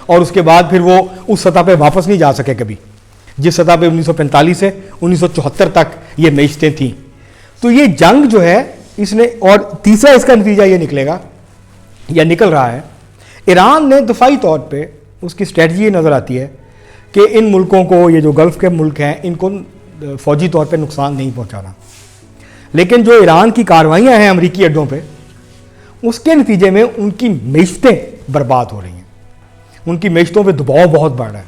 और उसके बाद फिर वो उस सतह पे वापस नहीं जा सके कभी, जिस सतह पे 1945 से 1974 तक ये मईशतें थीं। तो ये जंग जो है इसने, और तीसरा इसका नतीजा ये निकलेगा या निकल रहा है, ईरान ने दफाई तौर पे उसकी स्ट्रेटजी नज़र आती है कि इन मुल्कों को, ये जो गल्फ़ के मुल्क हैं, इनको फ़ौजी तौर पे नुकसान नहीं पहुंचाना। लेकिन जो ईरान की कार्रवाइयाँ हैं अमरीकी अड्डों पे, उसके नतीजे में उनकी मईशतें बर्बाद हो रही हैं, उनकी मईशतों पे दबाव बहुत बढ़ रहा है।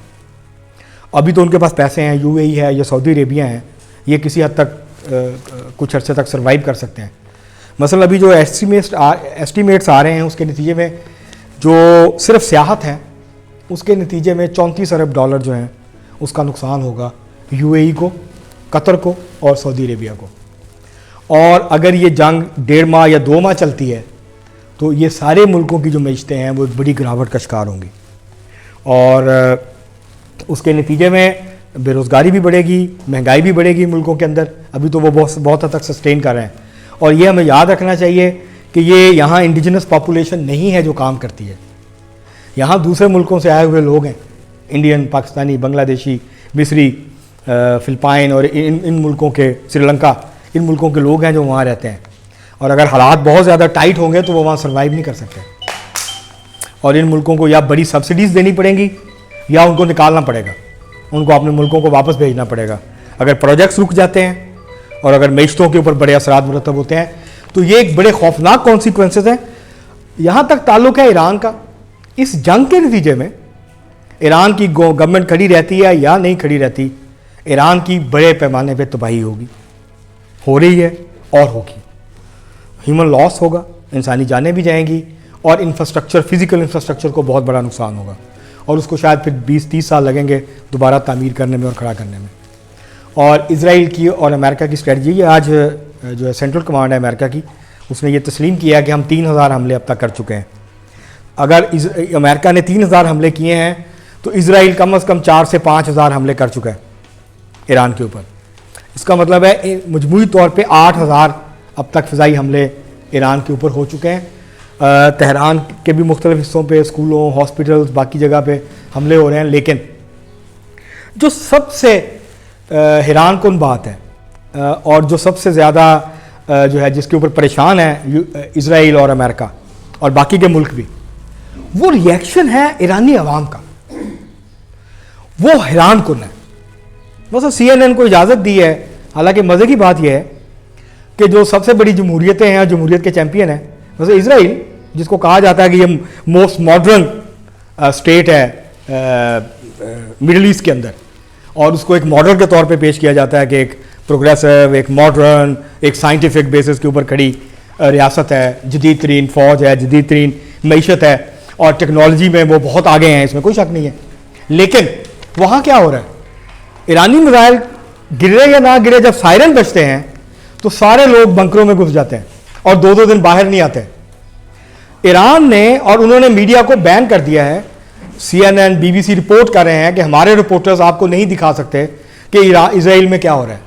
अभी तो उनके पास पैसे हैं, यूएई है या सऊदी अरेबिया है, ये किसी हद तक कुछ अर्से तक सर्वाइव कर सकते हैं। मसलन अभी जो एस्टीमेट्स आ रहे हैं, उसके नतीजे में जो सिर्फ सियाहत है, उसके नतीजे में 34 अरब डॉलर जो हैं उसका नुकसान होगा यूएई को, कतर को और सऊदी अरेबिया को। और अगर ये जंग 1.5 माह या 2 माह चलती है, तो ये सारे मुल्कों की जो मईशतें हैं वो एक बड़ी गिरावट का शिकार होंगी। और उसके नतीजे में बेरोज़गारी भी बढ़ेगी, महंगाई भी बढ़ेगी मुल्कों के अंदर। अभी तो वो बहुत हद तक सस्टेन कर रहे हैं। और ये हमें याद रखना चाहिए कि ये यहाँ इंडिजिनस पॉपुलेशन नहीं है जो काम करती है, यहाँ दूसरे मुल्कों से आए हुए लोग हैं, इंडियन, पाकिस्तानी, बांग्लादेशी, मिस्री, फिलिपाइन और इन मुल्कों के, श्रीलंका, इन मुल्कों के लोग हैं जो वहाँ रहते हैं। और अगर हालात बहुत ज़्यादा टाइट होंगे तो वो वहाँ सर्वाइव नहीं कर सकते, और इन मुल्कों को या बड़ी सब्सिडीज़ देनी पड़ेंगी या उनको निकालना पड़ेगा, उनको अपने मुल्कों को वापस भेजना पड़ेगा अगर प्रोजेक्ट्स रुक जाते हैं और अगर मईशतों के ऊपर बड़े असरात मुरतब होते हैं। तो ये एक बड़े खौफनाक कॉन्सिक्वेंसेस हैं। यहाँ तक ताल्लुक़ है ईरान का। इस जंग के नतीजे में ईरान की गवर्नमेंट खड़ी रहती है या नहीं खड़ी रहती, ईरान की बड़े पैमाने पे तबाही होगी, हो रही है और होगी। ह्यूमन लॉस होगा, इंसानी जानें भी जाएंगी, और इंफ्रास्ट्रक्चर, फिजिकल इंफ्रास्ट्रक्चर को बहुत बड़ा नुकसान होगा, और उसको शायद फिर 20-30 साल लगेंगे दोबारा तामीर करने में और खड़ा करने में। और इजराइल की और अमेरिका की स्ट्रेटजी, ये आज जो है सेंट्रल कमांड है अमेरिका की, उसने ये तस्लीम किया कि हम 3000 हमले अब तक कर चुके हैं। अगर अमेरिका ने 3000 हमले किए हैं तो इजराइल कम से कम 4 से 5000 हमले कर चुका है ईरान के ऊपर। इसका मतलब है मजमूई तौर पे 8000 अब तक फ़िज़ाई हमले ईरान के ऊपर हो चुके हैं। तेहरान के भी मुख्तलिफ हिस्सों पे, स्कूलों, हॉस्पिटल्स, बाकी जगह पे हमले हो रहे हैं। लेकिन जो सबसे हैरान कुन बात है और जो सबसे ज़्यादा जो है जिसके ऊपर परेशान है इजराइल और अमेरिका और बाकी के मुल्क भी, वो रिएक्शन है ईरानी अवाम का। वो हैरान कुन है। बस CNN को इजाज़त दी है। हालांकि मज़े की बात यह है कि जो सबसे बड़ी जमहूरियतें हैं, जमहूरियत के चैंपियन हैं, वैसे इजराइल, जिसको कहा जाता है कि ये मोस्ट मॉडर्न स्टेट है मिडल ईस्ट के अंदर, और उसको एक मॉडल के तौर पे पेश किया जाता है कि एक प्रोग्रेसिव, एक मॉडर्न, एक साइंटिफिक बेसिस के ऊपर खड़ी रियासत है, जदीद तरीन फ़ौज है, जदीद तरीन मईशत है, और टेक्नोलॉजी में वो बहुत आगे हैं, इसमें कोई शक नहीं है। लेकिन वहाँ क्या हो रहा है, ईरानी मिसाइल गिरे या ना गिरे, जब सायरन बजते हैं तो सारे लोग बंकरों में घुस जाते हैं और 2-2 दिन बाहर नहीं आते। ईरान ने, और उन्होंने मीडिया को बैन कर दिया है। CNN, BBC रिपोर्ट कर रहे हैं कि हमारे रिपोर्टर्स आपको नहीं दिखा सकते कि इजराइल में क्या हो रहा है।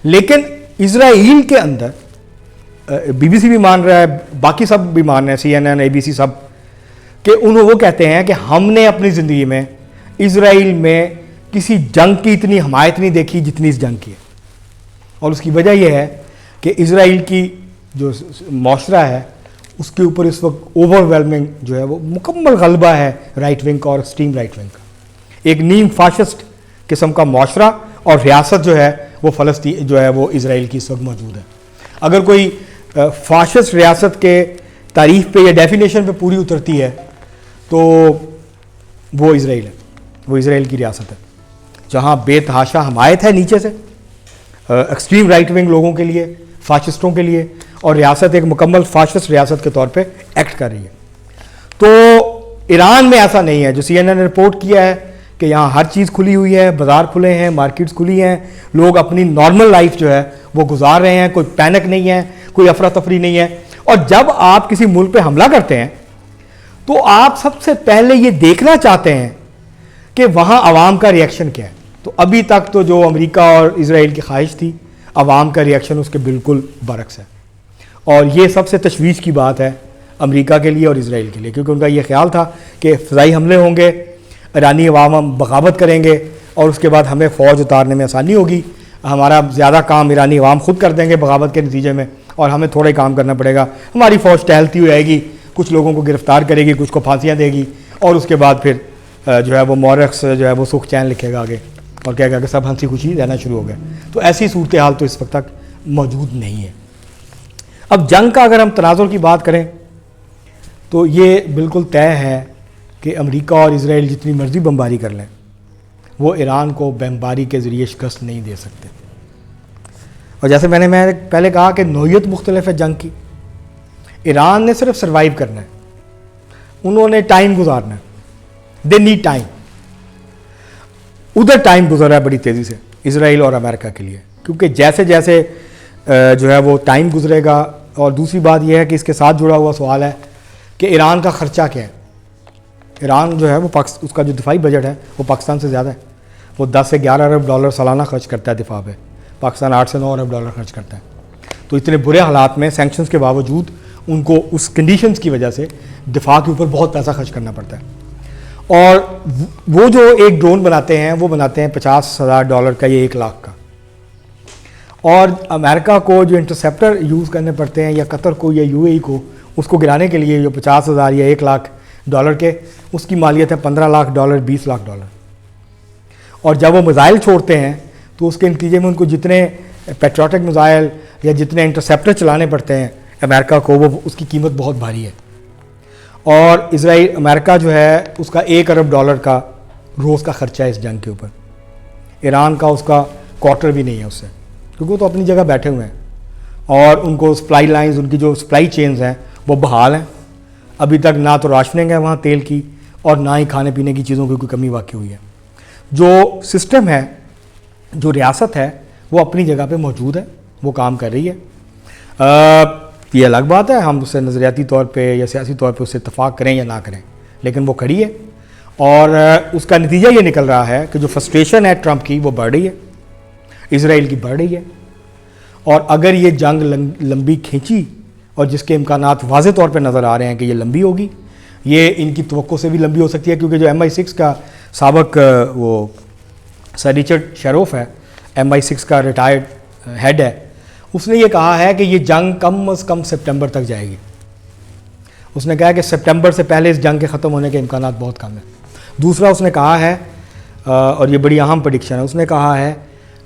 लेकिन इजराइल के अंदर BBC भी मान रहा है, बाकी सब भी मान रहे हैं, CNN, ABC सब, कि वो कहते हैं कि हमने अपनी ज़िंदगी में इजराइल में किसी जंग की इतनी हमायत नहीं देखी जितनी इस जंग की है। और उसकी वजह यह है कि इजराइल की जो माशरा है उसके ऊपर इस वक्त ओवरवेलमिंग जो है वो मुकम्मल गलबा है राइट विंग का और एक्सट्रीम राइट विंग का। एक नीम फाशिस्ट किस्म का माशरा और रियासत जो है वो फ़लस्तीन जो है वो इसराइल की इस वक्त मौजूद है। अगर कोई फाशिस्ट रियासत के तारीफ पे या डेफिनेशन पे पूरी उतरती है तो वो इसराइल है, वो इसराइल की रियासत है, जहाँ बेतहाशा हमायत है नीचे से एक्सट्रीम राइट विंग लोगों के लिए, फाशिस्टों के लिए, और रियासत एक मुकम्मल फाशिस्ट रियासत के तौर पे एक्ट कर रही है। तो ईरान में ऐसा नहीं है। जो CNN ने रिपोर्ट किया है कि यहाँ हर चीज़ खुली हुई है, बाज़ार खुले हैं, मार्केट्स खुली हैं, लोग अपनी नॉर्मल लाइफ जो है वो गुजार रहे हैं, कोई पैनिक नहीं है, कोई अफरा तफरी नहीं है। और जब आप किसी मुल्क पे हमला करते हैं तो आप सबसे पहले ये देखना चाहते हैं कि वहाँ अवाम का रिएक्शन क्या है। तो अभी तक तो जो अमेरिका और इसराइल की ख्वाहिश थी, अवाम का रिएक्शन उसके बिल्कुल बरक्स है। और ये सबसे तशवीश की बात है अमेरिका के लिए और इसराइल के लिए, क्योंकि उनका ये ख्याल था कि फ़िज़ाई हमले होंगे, ईरानी अवाम हम बगावत करेंगे और उसके बाद हमें फ़ौज उतारने में आसानी होगी, हमारा ज़्यादा काम ईरानी अवाम खुद कर देंगे बगावत के नतीजे में, और हमें थोड़ा ही काम करना पड़ेगा। हमारी फ़ौज टहलती हुई आएगी, कुछ लोगों को गिरफ़्तार करेगी, कुछ को फांसियाँ देगी, और उसके बाद फिर जो है वो मॉरक्स जो है वो सुख चैन लिखेगा आगे और कहेगा कि सब हंसी खुशी रहना शुरू हो गए। तो ऐसी सूरत हाल तो इस वक्त तक मौजूद नहीं है। अब जंग का अगर हम तनाज़ुर की बात करें तो ये बिल्कुल तय है कि अमेरिका और इसराइल जितनी मर्ज़ी बमबारी कर लें, वो ईरान को बमबारी के ज़रिए शिकस्त नहीं दे सकते। और जैसे मैंने पहले कहा कि नौइयत मुख्तलिफ है जंग की। ईरान ने सिर्फ सर्वाइव करना है, उन्होंने टाइम गुजारना है, दे नीड टाइम। उधर टाइम गुजर रहा है बड़ी तेज़ी से इसराइल और अमेरिका के लिए, क्योंकि जैसे जैसे जो है वो टाइम गुजरेगा। और दूसरी बात यह है कि इसके साथ जुड़ा हुआ सवाल है कि ईरान का ख़र्चा क्या है। ईरान जो है वो उसका जो दिफाई बजट है वो पाकिस्तान से ज़्यादा है। वो 10 से 11 अरब डॉलर सालाना खर्च करता है दिफा पे, पाकिस्तान 8 से 9 अरब डॉलर खर्च करता है। तो इतने बुरे हालात में सैंक्शंस के बावजूद उनको उस कंडीशंस की वजह से दिफा के ऊपर बहुत पैसा खर्च करना पड़ता है। और वो जो एक ड्रोन बनाते हैं वो बनाते हैं $50,000 का या 1 लाख का। और अमेरिका को जो इंटरसेप्टर यूज़ करने पड़ते हैं, या कतर को या UAE को उसको गिराने के लिए, जो 50,000 या 1 लाख डॉलर के, उसकी मालियत है $15 लाख, $20 लाख। और जब वो मिज़ाइल छोड़ते हैं तो उसके नतीजे में उनको जितने पेट्रियोटिक मिज़ाइल या जितने इंटरसेप्टर चलाने पड़ते हैं अमेरिका को, वो उसकी कीमत बहुत भारी है। और इसराइल अमेरिका जो है उसका $1 अरब का रोज़ का ख़र्चा है इस जंग के ऊपर। ईरान का उसका क्वार्टर भी नहीं है उससे, क्योंकि वो तो अपनी जगह बैठे हुए हैं और उनको सप्लाई लाइंस, उनकी जो सप्लाई चेन्स हैं वो बहाल हैं। अभी तक ना तो राशनिंग है वहाँ तेल की, और ना ही खाने पीने की चीज़ों की कोई कमी वाक़ई हुई है। जो सिस्टम है, जो रियासत है, वो अपनी जगह पे मौजूद है, वो काम कर रही है। ये अलग बात है हम उससे नज़रियाती तौर पे या सियासी तौर पे उससे इत्तफाक करें या ना करें, लेकिन वो खड़ी है। और उसका नतीजा ये निकल रहा है कि जो फ्रस्ट्रेशन है ट्रंप की वो बढ़ रही है, इसराइल की बढ़ रही है। और अगर ये जंग लंबी खींची, और जिसके इम्कानात वाज़े तौर पे नज़र आ रहे हैं कि ये लंबी होगी, ये इनकी तवक्को से भी लंबी हो सकती है, क्योंकि जो MI6 का साबक वो सर रिचर्ड शेरोफ है, MI6 का रिटायर्ड हेड है, उसने ये कहा है कि ये जंग कम से कम सितंबर तक जाएगी। उसने कहा है कि सितंबर से पहले इस जंग के ख़त्म होने के इम्कानात बहुत कम है। दूसरा उसने कहा है, और ये बड़ी अहम प्रेडिक्शन है, उसने कहा है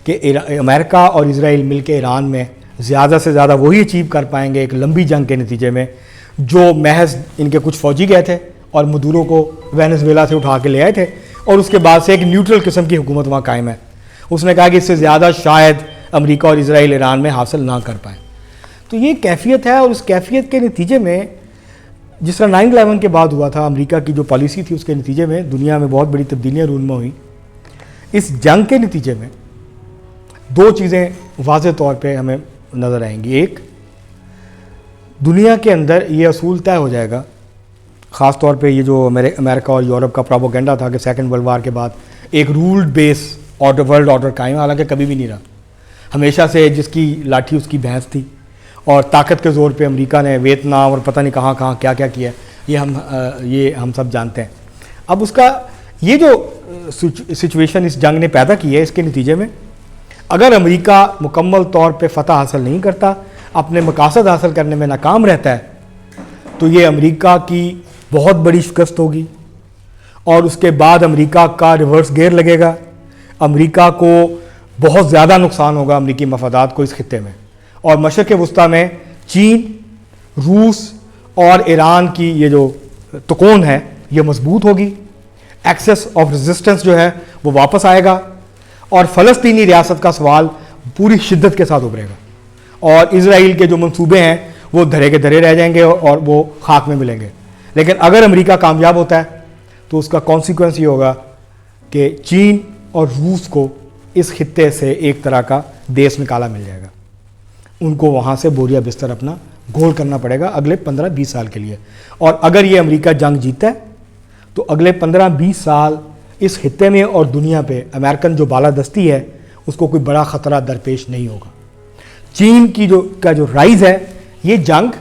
कि अमेरिका और इसराइल मिलकर ईरान में ज़्यादा से ज़्यादा वही अचीव कर पाएंगे एक लंबी जंग के नतीजे में, जो महज इनके कुछ फ़ौजी गए थे और मदुरो को वेनेजुएला से उठा के ले आए थे, और उसके बाद से एक न्यूट्रल किस्म की हुकूमत वहाँ कायम है। उसने कहा कि इससे ज़्यादा शायद अमेरिका और इसराइल ईरान में हासिल ना कर पाए। तो ये कैफियत है, और उस कैफियत के नतीजे में जिस तरह 9/11 के बाद हुआ था, अमेरिका की जो पॉलिसी थी उसके नतीजे में दुनिया में बहुत बड़ी तब्दीलियाँ रूनमा हुई। इस जंग के नतीजे में दो चीज़ें वाज़े तौर पे हमें नज़र आएंगी। एक, दुनिया के अंदर ये असूल तय हो जाएगा, ख़ास तौर पे ये जो अमेरिका और यूरोप का प्रोपेगेंडा था कि सेकेंड वर्ल्ड वार के बाद एक ruled base order, world order कायम, हालांकि कभी भी नहीं रहा। हमेशा से जिसकी लाठी उसकी भैंस थी, और ताकत के ज़ोर पे अमेरिका ने वियतनाम और पता नहीं कहाँ कहाँ क्या क्या किया, ये हम सब जानते हैं। अब उसका ये जो सिचुएशन इस जंग ने पैदा की है, इसके नतीजे में अगर अमेरिका मुकम्मल तौर पे फतह हासिल नहीं करता, अपने मकासद हासिल करने में नाकाम रहता है, तो ये अमेरिका की बहुत बड़ी शिकस्त होगी। और उसके बाद अमेरिका का रिवर्स गेयर लगेगा, अमेरिका को बहुत ज़्यादा नुकसान होगा अमेरिकी मफादात को इस खित्ते में। और मशरक़ वस्ता में चीन, रूस और ईरान की ये जो तकोन है ये मजबूत होगी, एक्सेस ऑफ रेजिस्टेंस जो है वो वापस आएगा और फ़लस्तीनी रियासत का सवाल पूरी शिद्दत के साथ उभरेगा और इजराइल के जो मंसूबे हैं वो धरे के धरे रह जाएंगे और वो खाक में मिलेंगे। लेकिन अगर अमेरिका कामयाब होता है तो उसका कॉन्सिक्वेंस ये होगा कि चीन और रूस को इस खित्ते से एक तरह का देश निकाला मिल जाएगा। उनको वहाँ से बोरिया बिस्तर अपना गोल करना पड़ेगा अगले 15-20 साल के लिए। और अगर ये अमेरिका जंग जीता है तो अगले 15-20 साल इस खित्ते में और दुनिया पे अमेरिकन जो बालादस्ती है उसको कोई बड़ा ख़तरा दरपेश नहीं होगा। चीन की जो राइज़ है ये जंग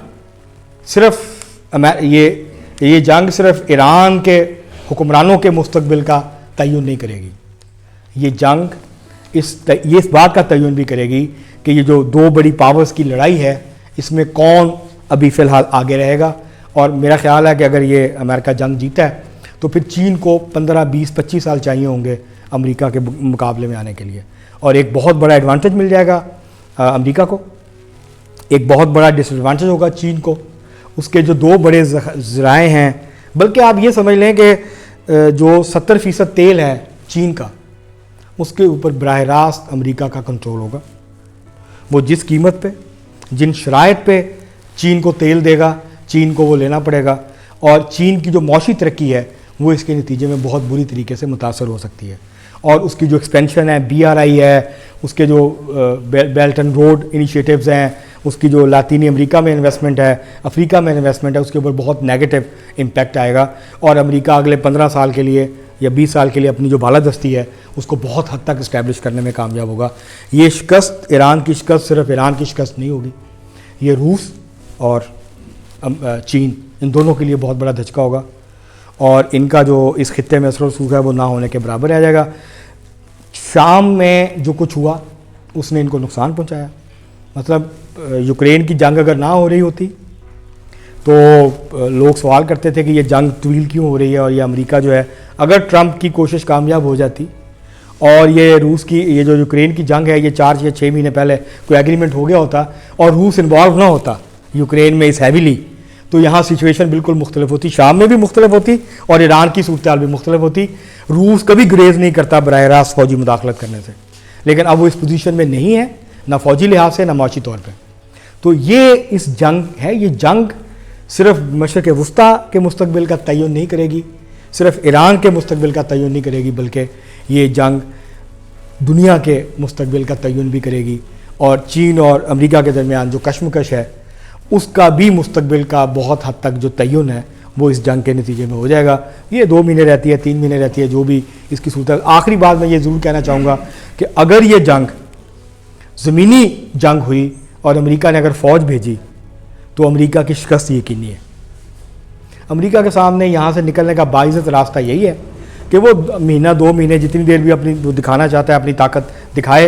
सिर्फ ईरान के हुक्मरानों के मुस्तकबिल का तयन नहीं करेगी, ये जंग इस बात का तयन भी करेगी कि ये जो दो बड़ी पावर्स की लड़ाई है इसमें कौन अभी फ़िलहाल आगे रहेगा। और मेरा ख्याल है कि अगर ये अमेरिका जंग जीता है तो फिर चीन को 15-20-25 साल चाहिए होंगे अमेरिका के मुकाबले में आने के लिए। और एक बहुत बड़ा एडवांटेज मिल जाएगा अमेरिका को, एक बहुत बड़ा डिसएडवांटेज होगा चीन को। उसके जो दो बड़े ज़राए हैं, बल्कि आप ये समझ लें कि जो 70% तेल है चीन का उसके ऊपर बराह रास्त अमेरिका का कंट्रोल होगा। वो जिस कीमत पे, जिन शराइत पे चीन को तेल देगा, चीन को वो लेना पड़ेगा। और चीन की जो मौशी तरक्की है वो इसके नतीजे में बहुत बुरी तरीके से मुतासर हो सकती है। और उसकी जो एक्सपेंशन है, BRI है, उसके जो बेल्ट एंड रोड इनिशिएटिव्स हैं, उसकी जो लातीनी अमेरिका में इन्वेस्टमेंट है, अफ्रीका में इन्वेस्टमेंट है, उसके ऊपर बहुत नेगेटिव इम्पैक्ट आएगा। और अमेरिका अगले 15 साल के लिए या 20 साल के लिए अपनी जो बालादस्ती है उसको बहुत हद तक इस्टेब्लिश करने में कामयाब होगा। ये शिकस्त, ईरान की शिकस्त सिर्फ ईरान की शिकस्त नहीं होगी, ये रूस और चीन इन दोनों के लिए बहुत बड़ा धचका होगा और इनका जो इस खित्ते में असर रसूख है वो ना होने के बराबर रह जाएगा। शाम में जो कुछ हुआ उसने इनको नुकसान पहुंचाया। मतलब यूक्रेन की जंग अगर ना हो रही होती तो लोग सवाल करते थे कि ये जंग तवील क्यों हो रही है। और ये अमेरिका जो है, अगर ट्रंप की कोशिश कामयाब हो जाती और ये रूस की ये जो यूक्रेन की जंग है ये 4 या 6 महीने पहले कोई एग्रीमेंट हो गया होता और रूस इन्वॉल्व ना होता यूक्रेन में इस हैवीली, तो यहाँ सिचुएशन बिल्कुल मुख्तलिफ होती, शाम में भी मुख्तलिफ होती और ईरान की सूरत हाल भी मुख्तलिफ होती। रूस कभी गुरेज नहीं करता बराह रास्त फौजी मुदाखलत करने से, लेकिन अब वो इस पोजीशन में नहीं है, ना फौजी लिहाज से ना माशी तौर पे। तो ये इस जंग है, ये जंग सिर्फ मशरक़ वस्ता के मुस्तकबिल का तयन नहीं करेगी, सिर्फ ईरान के मुस्तकबिल का तयन नहीं करेगी, बल्कि ये जंग दुनिया के मुस्तकबिल का तयन भी करेगी। और चीन और अमेरिका के दरमियान जो कशमकश है उसका भी मुस्तकबिल का बहुत हद तक जो तयन है वो इस जंग के नतीजे में हो जाएगा। ये 2 महीने रहती है, 3 महीने रहती है, जो भी इसकी सूरत। आखिरी बात मैं ये ज़रूर कहना चाहूँगा कि अगर ये जंग ज़मीनी जंग हुई और अमेरिका ने अगर फ़ौज भेजी तो अमेरिका की शिकस्त यकीनी है। अमेरिका के सामने यहाँ से निकलने का बाइज़्ज़त रास्ता यही है कि वो महीना 2 महीने जितनी देर भी अपनी वो दिखाना चाहता है, अपनी ताकत दिखाए,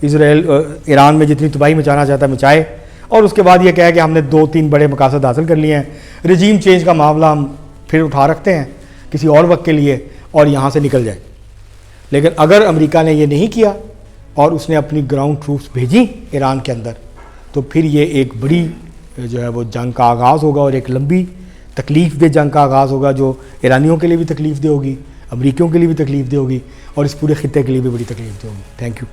ईरान में जितनी तबाही मचाना चाहता है मचाए, और उसके बाद ये कहे कि हमने 2-3 बड़े मकासद हासिल कर लिए हैं, रजीम चेंज का मामला हम फिर उठा रखते हैं किसी और वक्त के लिए और यहाँ से निकल जाए। लेकिन अगर अमेरिका ने ये नहीं किया और उसने अपनी ग्राउंड ट्रूप्स भेजी ईरान के अंदर, तो फिर ये एक बड़ी जो है वो जंग का आगाज़ होगा और एक लंबी तकलीफ़ दे जंग का आगाज़ होगा, जो ईरानियों के लिए भी तकलीफ़ दे होगी, अमरीकियों के लिए भी तकलीफ़ दे होगी और इस पूरे खित्ते के लिए भी बड़ी तकलीफ़ दे होगी। Thank you.